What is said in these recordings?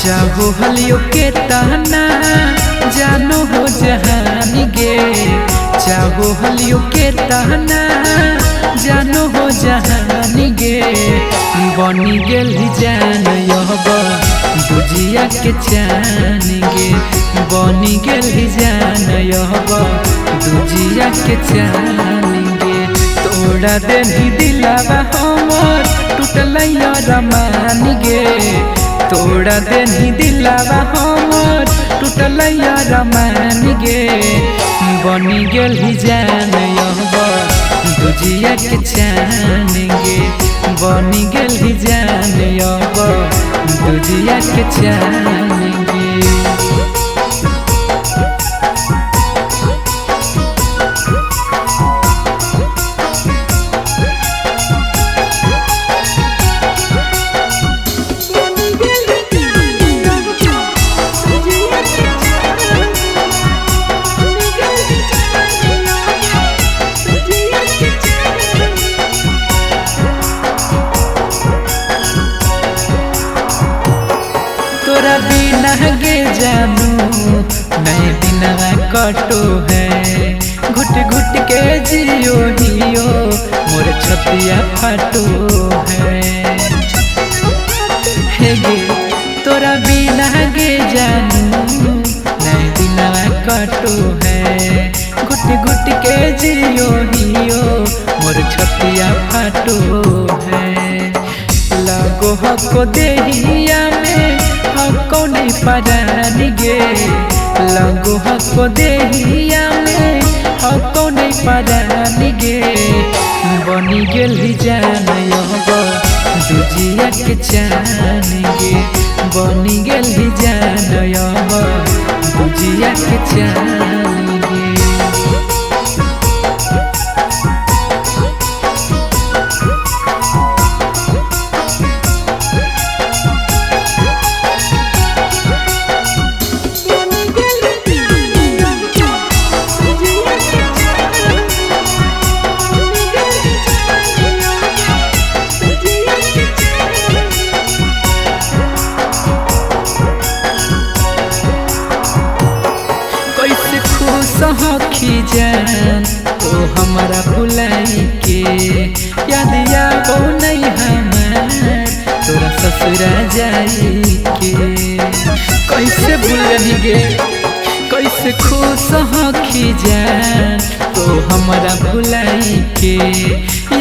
चाहो हलियो के ताना जानो हो जहान गे। चाहो हलियो के ताना जानो हो जहान गे। बनी गेल जान यहब बुझिया के चान गे। बनी गेल जान यहब बुझिया के चान गे। तोड़ा देनी दिलावा हमर टूटल रमान गे। तोड़ा देनी दिलावा हमर टूटल रमान गे। बनी गेल जान यहब बुझिया के चान गे। बनी गेल जान यहब बुझिया के चान गे। तोरा बिना गे जानू नहीं बिना कटो है। घुट घुट के जियो हियो मोर छतिया फाटो है। हे गे तोरा बिना गे जानू नहीं बिना कटो है। घुट घुट के जियो हियो मोर छतिया फाटो है। लगो हको देहिया में हको नहीं परान गे। लगो हको देहिया में हको नहीं परान गे। बनी गेल जान यहब बुझिया के चान गे। बनी गेल जान यहब बुझिया के चान गे। सखी जान तो हमारा भुलाई के याद आवो नहीं हमार तोरा ससुरा जाई के। कैसे भूलनी गे कैसे खुश सखी जान तो हमारा भुलाई के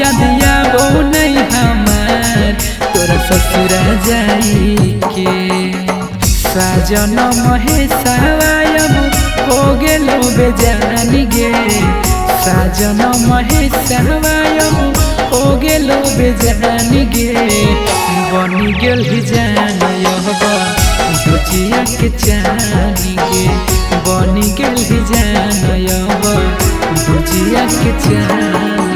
याद आवो नहीं हमार तोरा ससुरा जाई के। साजन महेशवायब हो गेलो बेजान गे। साजन महेशवायब हो गेलो बेजान गे। बनी गेल जान यहब बुझिया के चान गे। बनी गेल जान यहब बुझिया के चान।